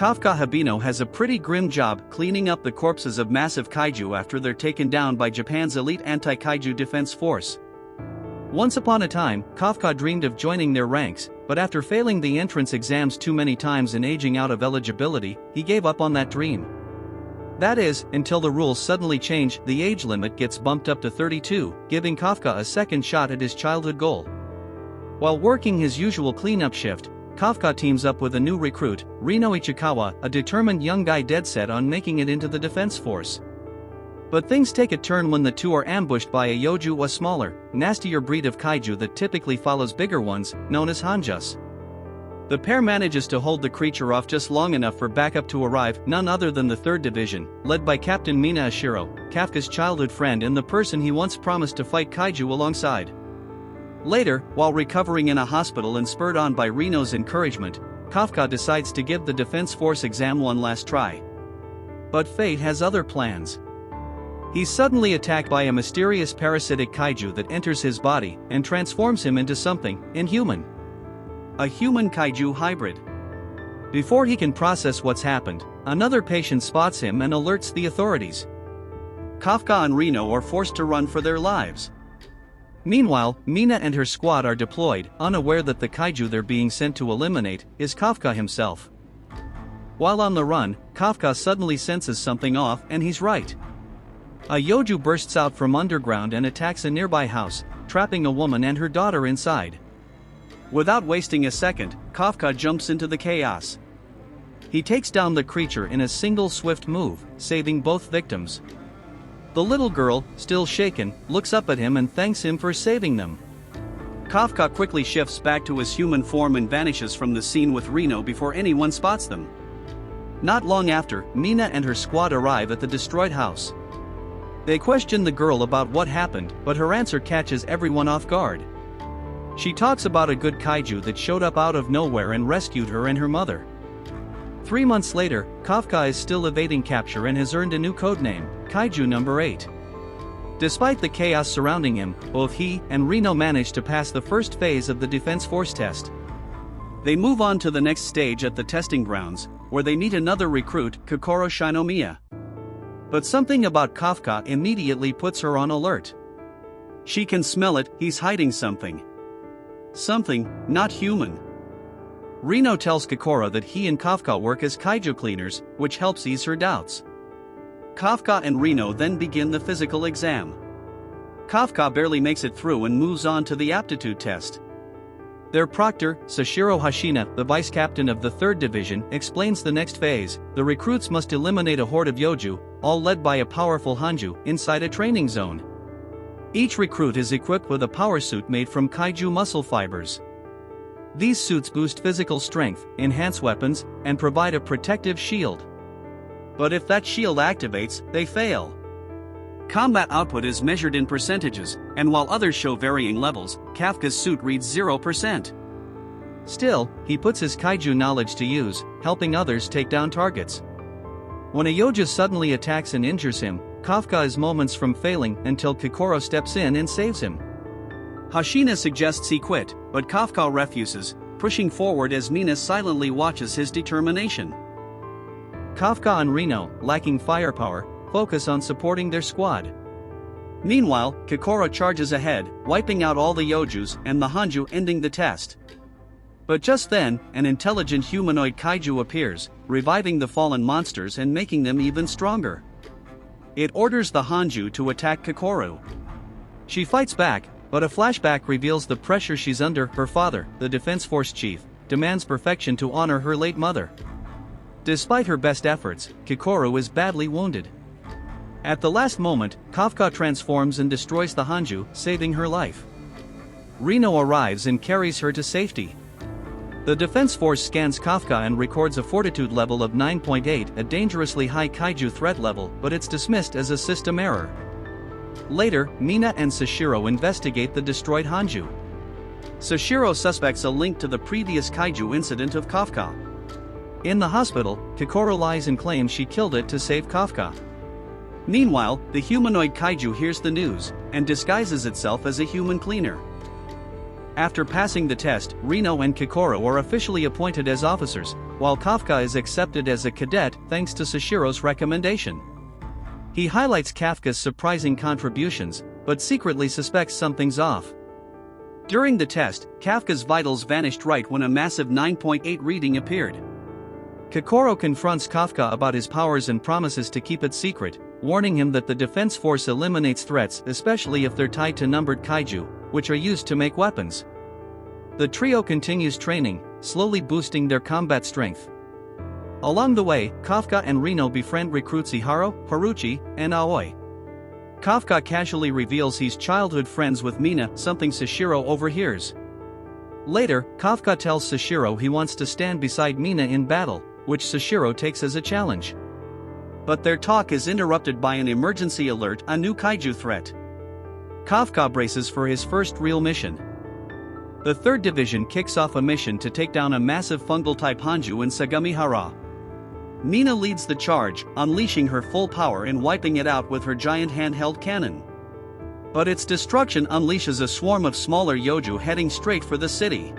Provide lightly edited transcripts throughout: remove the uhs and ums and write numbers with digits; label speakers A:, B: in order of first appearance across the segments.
A: Kafka Habino has a pretty grim job cleaning up the corpses of massive kaiju after they're taken down by Japan's elite anti-kaiju defense force. Once upon a time, Kafka dreamed of joining their ranks, but after failing the entrance exams too many times and aging out of eligibility, he gave up on that dream. That is, until the rules suddenly change, the age limit gets bumped up to 32, giving Kafka a second shot at his childhood goal. While working his usual cleanup shift, Kafka teams up with a new recruit, Rino Ichikawa, a determined young guy dead set on making it into the defense force. But things take a turn when the two are ambushed by a yoju, a smaller, nastier breed of kaiju that typically follows bigger ones, known as hanjus. The pair manages to hold the creature off just long enough for backup to arrive, none other than the 3rd Division, led by Captain Mina Ashiro, Kafka's childhood friend and the person he once promised to fight kaiju alongside. Later, while recovering in a hospital and spurred on by Rino's encouragement, Kafka decides to give the Defense Force exam one last try. But fate has other plans. He's suddenly attacked by a mysterious parasitic kaiju that enters his body and transforms him into something inhuman. A human kaiju hybrid. Before he can process what's happened, another patient spots him and alerts the authorities. Kafka and Rino are forced to run for their lives. Meanwhile, Mina and her squad are deployed, unaware that the kaiju they're being sent to eliminate is Kafka himself. While on the run, Kafka suddenly senses something off, and he's right. A yoju bursts out from underground and attacks a nearby house, trapping a woman and her daughter inside. Without wasting a second, Kafka jumps into the chaos. He takes down the creature in a single swift move, saving both victims. The little girl, still shaken, looks up at him and thanks him for saving them. Kafka quickly shifts back to his human form and vanishes from the scene with Rino before anyone spots them. Not long after, Mina and her squad arrive at the destroyed house. They question the girl about what happened, but her answer catches everyone off guard. She talks about a good kaiju that showed up out of nowhere and rescued her and her mother. 3 months later, Kafka is still evading capture and has earned a new codename, Kaiju No. 8. Despite the chaos surrounding him, both he and Rino manage to pass the first phase of the Defense Force test. They move on to the next stage at the testing grounds, where they meet another recruit, Kokoro Shinomiya. But something about Kafka immediately puts her on alert. She can smell it, he's hiding something. Something not human. Rino tells Kokoro that he and Kafka work as kaiju cleaners, which helps ease her doubts. Kafka and Rino then begin the physical exam. Kafka barely makes it through and moves on to the aptitude test. Their proctor, Sashiro Hashina, the vice captain of the 3rd Division, explains the next phase. The recruits must eliminate a horde of yoju, all led by a powerful hanju, inside a training zone. Each recruit is equipped with a power suit made from kaiju muscle fibers. These suits boost physical strength, enhance weapons, and provide a protective shield. But if that shield activates, they fail. Combat output is measured in percentages, and while others show varying levels, Kafka's suit reads 0%. Still, he puts his kaiju knowledge to use, helping others take down targets. When a yoja suddenly attacks and injures him, Kafka is moments from failing until Kokoro steps in and saves him. Hashina suggests he quit, but Kafka refuses, pushing forward as Mina silently watches his determination. Kafka and Rino, lacking firepower, focus on supporting their squad. Meanwhile, Kokoro charges ahead, wiping out all the yojus and the hanju, ending the test. But just then, an intelligent humanoid kaiju appears, reviving the fallen monsters and making them even stronger. It orders the hanju to attack Kokoro. She fights back, but a flashback reveals the pressure she's under. Her father, the Defense Force chief, demands perfection to honor her late mother. Despite her best efforts, Kokoro is badly wounded. At the last moment, Kafka transforms and destroys the hanju, saving her life. Rino arrives and carries her to safety. The Defense Force scans Kafka and records a fortitude level of 9.8, a dangerously high kaiju threat level, but it's dismissed as a system error. Later, Mina and Sashiro investigate the destroyed hanju. Sashiro suspects a link to the previous kaiju incident of Kafka. In the hospital, Kokoro lies and claims she killed it to save Kafka. Meanwhile, the humanoid kaiju hears the news, and disguises itself as a human cleaner. After passing the test, Rino and Kokoro are officially appointed as officers, while Kafka is accepted as a cadet thanks to Sashiro's recommendation. He highlights Kafka's surprising contributions, but secretly suspects something's off. During the test, Kafka's vitals vanished right when a massive 9.8 reading appeared. Kokoro confronts Kafka about his powers and promises to keep it secret, warning him that the defense force eliminates threats especially if they're tied to numbered kaiju, which are used to make weapons. The trio continues training, slowly boosting their combat strength. Along the way, Kafka and Rino befriend recruits Iharo, Haruchi, and Aoi. Kafka casually reveals he's childhood friends with Mina, something Sashiro overhears. Later, Kafka tells Sashiro he wants to stand beside Mina in battle, which Sashiro takes as a challenge. But their talk is interrupted by an emergency alert, a new kaiju threat. Kafka braces for his first real mission. The 3rd Division kicks off a mission to take down a massive fungal-type Hanju in Sagamihara. Mina leads the charge, unleashing her full power and wiping it out with her giant handheld cannon. But its destruction unleashes a swarm of smaller Yoju heading straight for the city.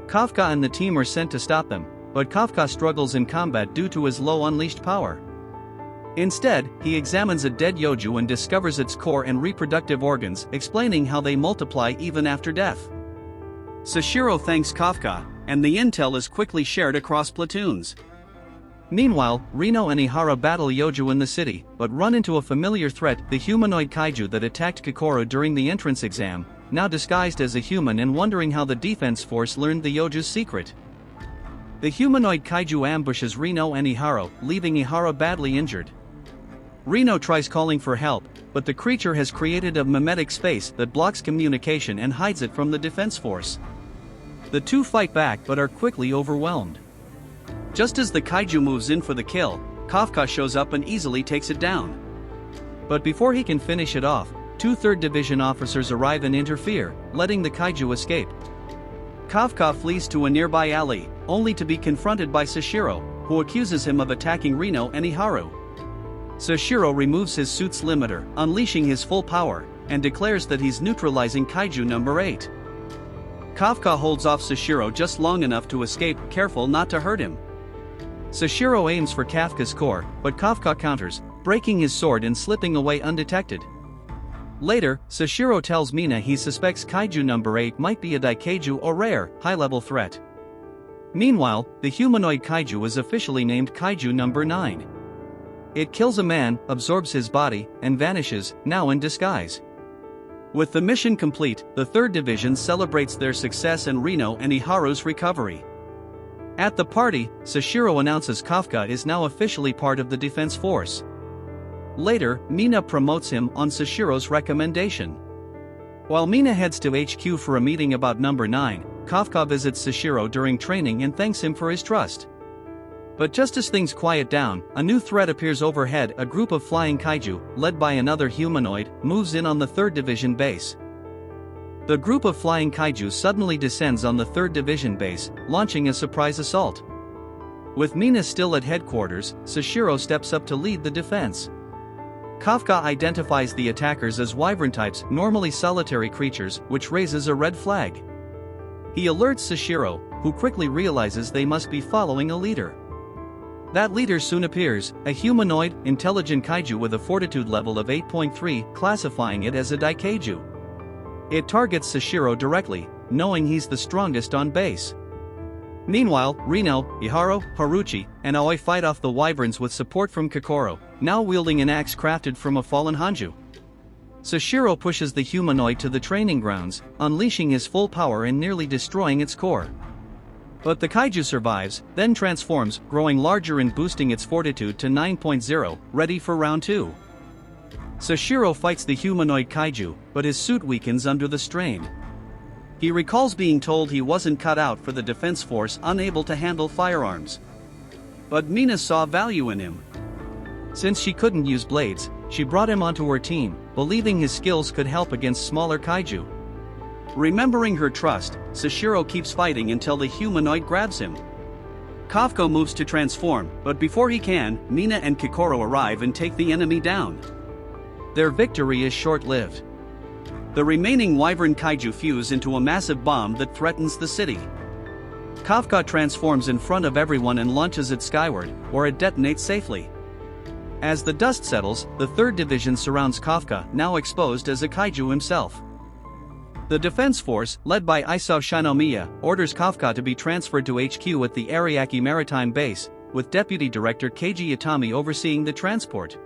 A: Kafka and the team are sent to stop them, but Kafka struggles in combat due to his low unleashed power. Instead, he examines a dead Yoju and discovers its core and reproductive organs, explaining how they multiply even after death. Sashiro thanks Kafka, and the intel is quickly shared across platoons. Meanwhile, Rino and Ihara battle Yoju in the city, but run into a familiar threat, the humanoid kaiju that attacked Kokoro during the entrance exam, now disguised as a human and wondering how the defense force learned the Yoju's secret. The humanoid kaiju ambushes Rino and Ihara, leaving Ihara badly injured. Rino tries calling for help, but the creature has created a mimetic space that blocks communication and hides it from the defense force. The two fight back but are quickly overwhelmed. Just as the kaiju moves in for the kill, Kafka shows up and easily takes it down. But before he can finish it off, 2 3rd Division officers arrive and interfere, letting the kaiju escape. Kafka flees to a nearby alley, only to be confronted by Sashiro, who accuses him of attacking Rino and Iharu. Sashiro removes his suit's limiter, unleashing his full power, and declares that he's neutralizing Kaiju number 8. Kafka holds off Sashiro just long enough to escape, careful not to hurt him. Sashiro aims for Kafka's core, but Kafka counters, breaking his sword and slipping away undetected. Later, Sashiro tells Mina he suspects Kaiju number 8 might be a Daikaiju or rare, high-level threat. Meanwhile, the humanoid kaiju is officially named Kaiju number 9. It kills a man, absorbs his body, and vanishes, now in disguise. With the mission complete, the 3rd Division celebrates their success and Rino and Iharu's recovery. At the party, Sashiro announces Kafka is now officially part of the defense force. Later, Mina promotes him on Sashiro's recommendation. While Mina heads to HQ for a meeting about number 9, Kafka visits Sashiro during training and thanks him for his trust. But just as things quiet down, a new threat appears overhead. A group of flying kaiju, led by another humanoid, moves in on the 3rd Division base. The group of flying kaiju suddenly descends on the 3rd Division base, launching a surprise assault. With Mina still at headquarters, Sashiro steps up to lead the defense. Kafka identifies the attackers as wyvern types, normally solitary creatures, which raises a red flag. He alerts Sashiro, who quickly realizes they must be following a leader. That leader soon appears, a humanoid, intelligent kaiju with a fortitude level of 8.3, classifying it as a Daikaiju. It targets Sashiro directly, knowing he's the strongest on base. Meanwhile, Rino, Iharo, Haruchi, and Aoi fight off the wyverns with support from Kokoro, now wielding an axe crafted from a fallen Hanju. Sashiro pushes the humanoid to the training grounds, unleashing his full power and nearly destroying its core. But the kaiju survives, then transforms, growing larger and boosting its fortitude to 9.0, ready for round 2. Sashiro fights the humanoid kaiju, but his suit weakens under the strain. He recalls being told he wasn't cut out for the defense force, unable to handle firearms. But Mina saw value in him. Since she couldn't use blades, she brought him onto her team, believing his skills could help against smaller kaiju. Remembering her trust, Sashiro keeps fighting until the humanoid grabs him. Kafka moves to transform, but before he can, Mina and Kokoro arrive and take the enemy down. Their victory is short-lived. The remaining wyvern kaiju fuse into a massive bomb that threatens the city. Kafka transforms in front of everyone and launches it skyward, where it detonates safely. As the dust settles, the 3rd Division surrounds Kafka, now exposed as a kaiju himself. The defense force, led by Isao Shinomiya, orders Kafka to be transferred to HQ at the Ariake Maritime Base, with Deputy Director Keiji Itami overseeing the transport.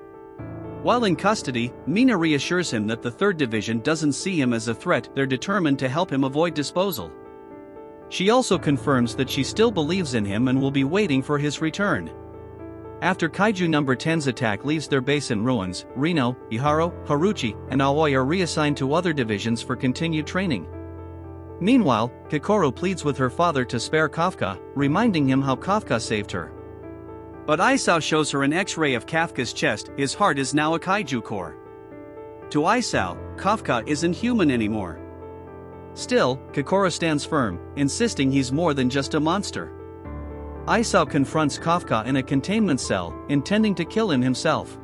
A: While in custody, Mina reassures him that the 3rd Division doesn't see him as a threat. They're determined to help him avoid disposal. She also confirms that she still believes in him and will be waiting for his return. After Kaiju No. 10's attack leaves their base in ruins, Rino, Iharo, Haruchi, and Aoi are reassigned to other divisions for continued training. Meanwhile, Kokoro pleads with her father to spare Kafka, reminding him how Kafka saved her. But Isao shows her an X-ray of Kafka's chest. His heart is now a kaiju core. To Isao, Kafka isn't human anymore. Still, Kokoro stands firm, insisting he's more than just a monster. Isao confronts Kafka in a containment cell, intending to kill him himself.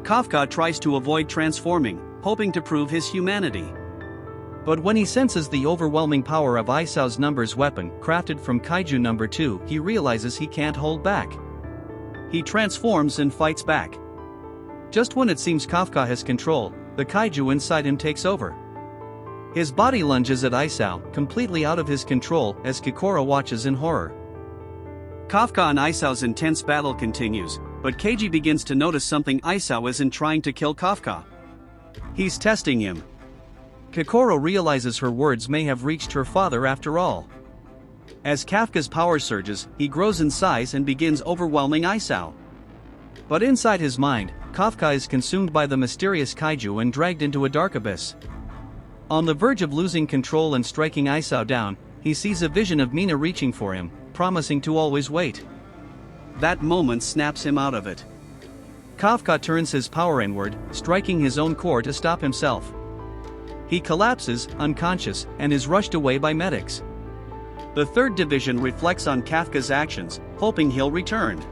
A: Kafka tries to avoid transforming, hoping to prove his humanity. But when he senses the overwhelming power of Isao's numbers weapon, crafted from Kaiju No. 2, he realizes he can't hold back. He transforms and fights back. Just when it seems Kafka has control, the kaiju inside him takes over. His body lunges at Isao, completely out of his control, as Kokoro watches in horror. Kafka and Isao's intense battle continues, but Keiji begins to notice something. Isao isn't trying to kill Kafka. He's testing him. Kokoro realizes her words may have reached her father after all. As Kafka's power surges, he grows in size and begins overwhelming Isao. But inside his mind, Kafka is consumed by the mysterious kaiju and dragged into a dark abyss. On the verge of losing control and striking Isao down, he sees a vision of Mina reaching for him, promising to always wait. That moment snaps him out of it. Kafka turns his power inward, striking his own core to stop himself. He collapses, unconscious, and is rushed away by medics. The 3rd Division reflects on Kafka's actions, hoping he'll return.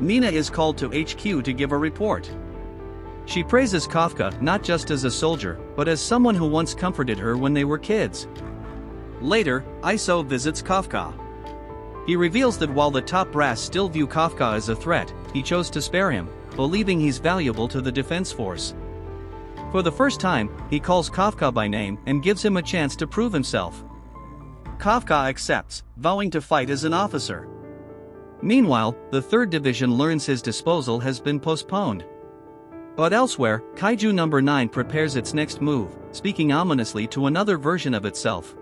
A: Mina is called to HQ to give a report. She praises Kafka not just as a soldier, but as someone who once comforted her when they were kids. Later, Isao visits Kafka. He reveals that while the top brass still view Kafka as a threat, he chose to spare him, believing he's valuable to the defense force. For the first time, he calls Kafka by name and gives him a chance to prove himself. Kafka accepts, vowing to fight as an officer. Meanwhile, the 3rd Division learns his disposal has been postponed. But elsewhere, Kaiju No. 9 prepares its next move, speaking ominously to another version of itself.